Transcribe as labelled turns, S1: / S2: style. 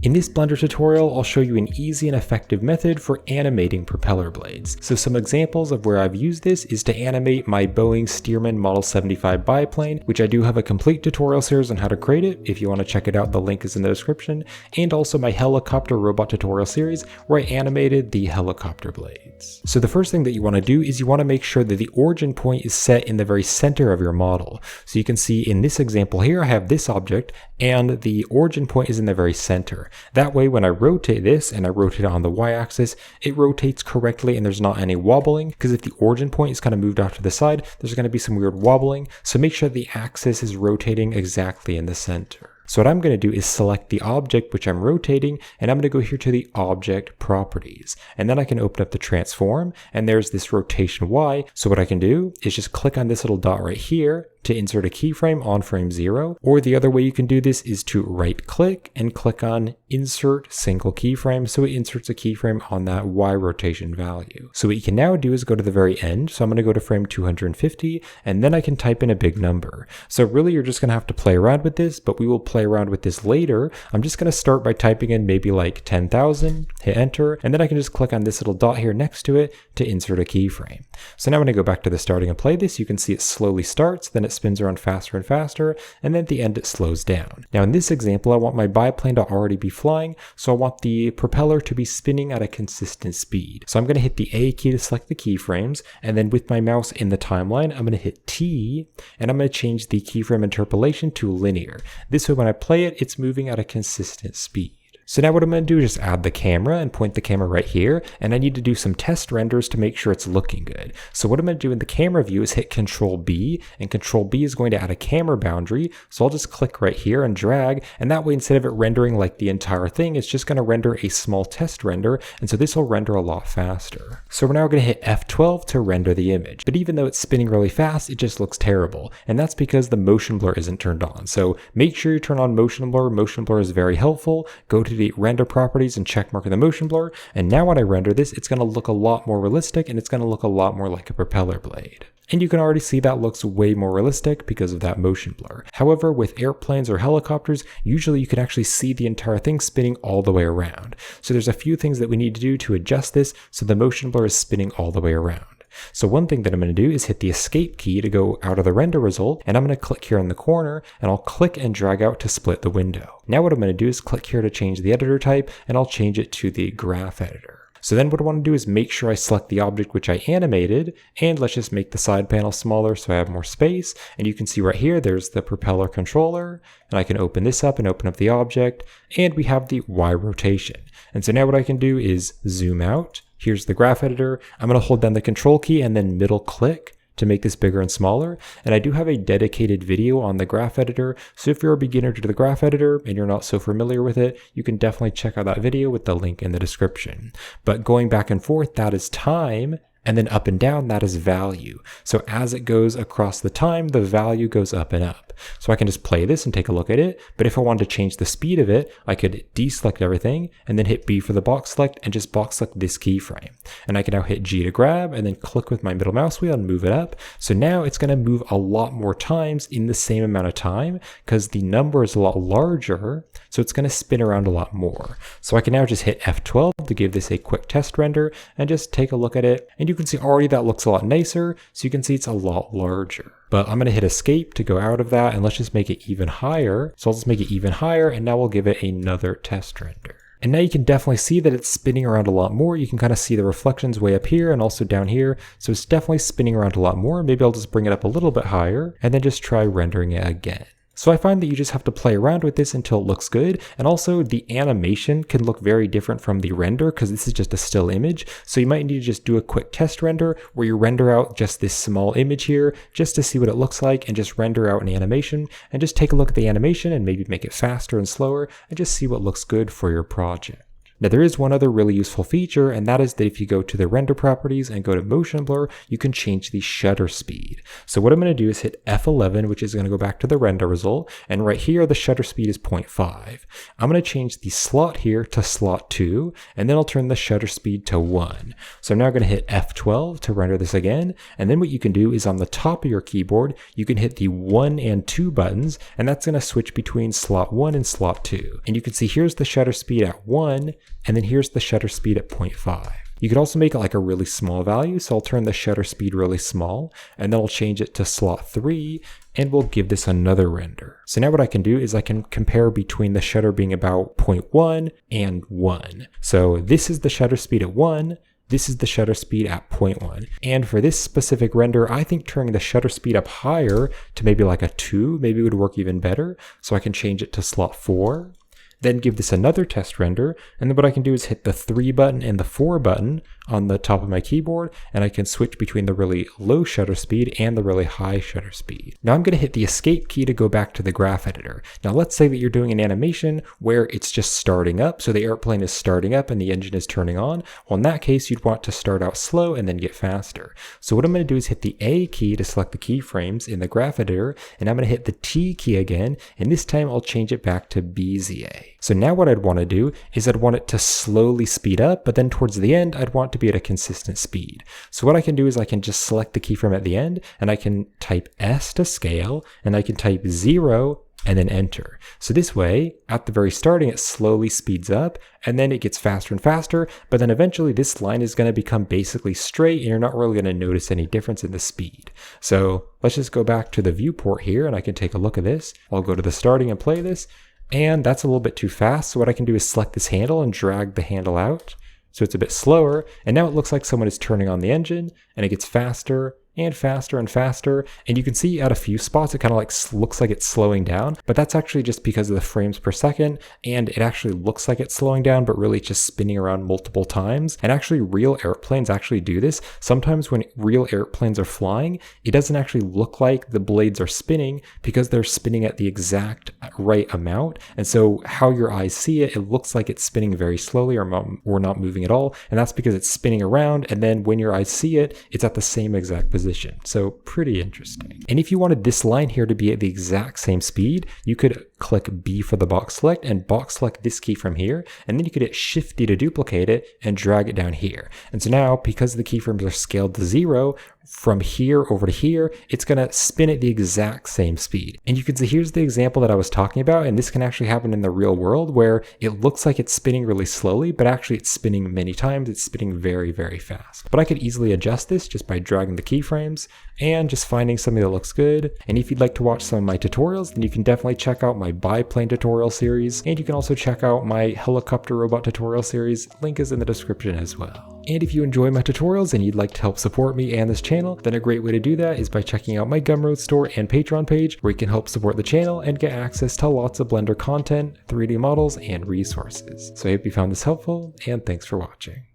S1: In this Blender tutorial, I'll show you an easy and effective method for animating propeller blades. So some examples of where I've used this is to animate my Boeing Stearman Model 75 biplane, which I do have a complete tutorial series on how to create it. If you want to check it out, the link is in the description. And also my helicopter robot tutorial series where I animated the helicopter blades. So the first thing that you want to do is you want to make sure that the origin point is set in the very center of your model. So you can see in this example here, I have this object and the origin point is in the very center. That way, when I rotate this and I rotate it on the y-axis, it rotates correctly and there's not any wobbling, because if the origin point is kind of moved off to the side, there's going to be some weird wobbling. So make sure the axis is rotating exactly in the center. So what I'm going to do is select the object which I'm rotating, and I'm going to go here to the object properties. And then I can open up the transform, and there's this rotation Y. So what I can do is just click on this little dot right here to insert a keyframe on frame 0. Or the other way you can do this is to right click and click on insert single keyframe. So it inserts a keyframe on that Y rotation value. So what you can now do is go to the very end. So I'm going to go to frame 250, and then I can type in a big number. So really you're just going to have to play around with this, but we will play around with this later. I'm just going to start by typing in maybe like 10,000, hit enter, and then I can just click on this little dot here next to it to insert a keyframe. So now when I go back to the starting and play this, you can see it slowly starts, then it spins around faster and faster, and then at the end it slows down. Now in this example, I want my biplane to already be flying, so I want the propeller to be spinning at a consistent speed. So I'm going to hit the A key to select the keyframes, and then with my mouse in the timeline, I'm going to hit T, and I'm going to change the keyframe interpolation to linear. This way when I play it, it's moving at a consistent speed. So now what I'm going to do is just add the camera and point the camera right here, and I need to do some test renders to make sure it's looking good. So what I'm going to do in the camera view is hit Control B, and Control B is going to add a camera boundary. So I'll just click right here and drag, and that way instead of it rendering like the entire thing, it's just going to render a small test render, and so this will render a lot faster. So we're now going to hit F12 to render the image, but even though it's spinning really fast, it just looks terrible, and that's because the motion blur isn't turned on. So make sure you turn on motion blur. Motion blur is very helpful. Go to the render properties and check mark the motion blur, and now when I render this, it's going to look a lot more realistic and it's going to look a lot more like a propeller blade. And you can already see that looks way more realistic because of that motion blur. However, with airplanes or helicopters, usually you can actually see the entire thing spinning all the way around. So there's a few things that we need to do to adjust this so the motion blur is spinning all the way around. So one thing that I'm going to do is hit the escape key to go out of the render result, and I'm going to click here in the corner, and I'll click and drag out to split the window. Now what I'm going to do is click here to change the editor type, and I'll change it to the graph editor. So then what I want to do is make sure I select the object which I animated, and let's just make the side panel smaller so I have more space. And you can see right here, there's the propeller controller, and I can open this up and open up the object, and we have the Y rotation. And so now what I can do is zoom out. Here's the graph editor. I'm going to hold down the control key and then middle click to make this bigger and smaller. And I do have a dedicated video on the graph editor. So if you're a beginner to the graph editor and you're not so familiar with it, you can definitely check out that video with the link in the description. But going back and forth, that is time. And then up and down, that is value. So as it goes across the time, the value goes up and up. So I can just play this and take a look at it. But if I wanted to change the speed of it, I could deselect everything and then hit B for the box select and just box select this keyframe. And I can now hit G to grab and then click with my middle mouse wheel and move it up. So now it's going to move a lot more times in the same amount of time because the number is a lot larger. So it's going to spin around a lot more. So I can now just hit F12 to give this a quick test render and just take a look at it. And you can see already that looks a lot nicer. So you can see it's a lot larger. But I'm going to hit escape to go out of that, and let's just make it even higher. So I'll just make it even higher, and now we'll give it another test render. And now you can definitely see that it's spinning around a lot more. You can kind of see the reflections way up here and also down here. So it's definitely spinning around a lot more. Maybe I'll just bring it up a little bit higher and then just try rendering it again. So I find that you just have to play around with this until it looks good. And also the animation can look very different from the render because this is just a still image. So you might need to just do a quick test render where you render out just this small image here just to see what it looks like and just render out an animation and just take a look at the animation and maybe make it faster and slower and just see what looks good for your project. Now there is one other really useful feature, and that is that if you go to the render properties and go to motion blur, you can change the shutter speed. So what I'm going to do is hit F11, which is going to go back to the render result, and right here the shutter speed is 0.5. I'm going to change the slot here to slot 2, and then I'll turn the shutter speed to 1. So I'm now going to hit F12 to render this again, and then what you can do is on the top of your keyboard, you can hit the 1 and 2 buttons, and that's going to switch between slot 1 and slot 2. And you can see here's the shutter speed at 1, and then here's the shutter speed at 0.5. You could also make it like a really small value, so I'll turn the shutter speed really small, and then I'll change it to slot 3, and we'll give this another render. So now what I can do is I can compare between the shutter being about 0.1 and 1. So this is the shutter speed at 1, this is the shutter speed at 0.1. And for this specific render, I think turning the shutter speed up higher to maybe like a 2 maybe would work even better. So I can change it to slot 4. Then give this another test render, and then what I can do is hit the 3 button and the 4 button on the top of my keyboard, and I can switch between the really low shutter speed and the really high shutter speed. Now I'm going to hit the escape key to go back to the graph editor. Now let's say that you're doing an animation where it's just starting up, so the airplane is starting up and the engine is turning on. Well, in that case, you'd want to start out slow and then get faster. So what I'm going to do is hit the A key to select the keyframes in the graph editor, and I'm going to hit the T key again, and this time I'll change it back to BZA. So now what I'd want to do is I'd want it to slowly speed up, but then towards the end, I'd want it to be at a consistent speed. So what I can do is I can just select the keyframe at the end, and I can type S to scale, and I can type 0 and then enter. So this way, at the very starting, it slowly speeds up, and then it gets faster and faster, but then eventually this line is going to become basically straight, and you're not really going to notice any difference in the speed. So let's just go back to the viewport here, and I can take a look at this. I'll go to the starting and play this, and that's a little bit too fast. So what I can do is select this handle and drag the handle out. So it's a bit slower, and now it looks like someone is turning on the engine, and it gets faster and faster and faster, and you can see at a few spots it kind of like looks like it's slowing down, but that's actually just because of the frames per second, and it actually looks like it's slowing down, but really it's just spinning around multiple times. And actually real airplanes actually do this. Sometimes when real airplanes are flying, it doesn't actually look like the blades are spinning because they're spinning at the exact right amount, and so how your eyes see it, it looks like it's spinning very slowly or not moving at all, and that's because it's spinning around, and then when your eyes see it, it's at the same exact position. So pretty interesting. And if you wanted this line here to be at the exact same speed, you could click B for the box select and box select this key from here, and then you could hit Shift D to duplicate it and drag it down here. And so now, because the keyframes are scaled to 0, from here over to here, it's going to spin at the exact same speed. And you can see here's the example that I was talking about, and this can actually happen in the real world where it looks like it's spinning really slowly, but actually it's spinning many times. It's spinning very, very fast. But I could easily adjust this just by dragging the keyframes and just finding something that looks good. And if you'd like to watch some of my tutorials, then you can definitely check out my biplane tutorial series, and you can also check out my helicopter robot tutorial series. Link is in the description as well. And if you enjoy my tutorials and you'd like to help support me and this channel, then a great way to do that is by checking out my Gumroad store and Patreon page, where you can help support the channel and get access to lots of Blender content, 3D models, and resources. So I hope you found this helpful, and thanks for watching.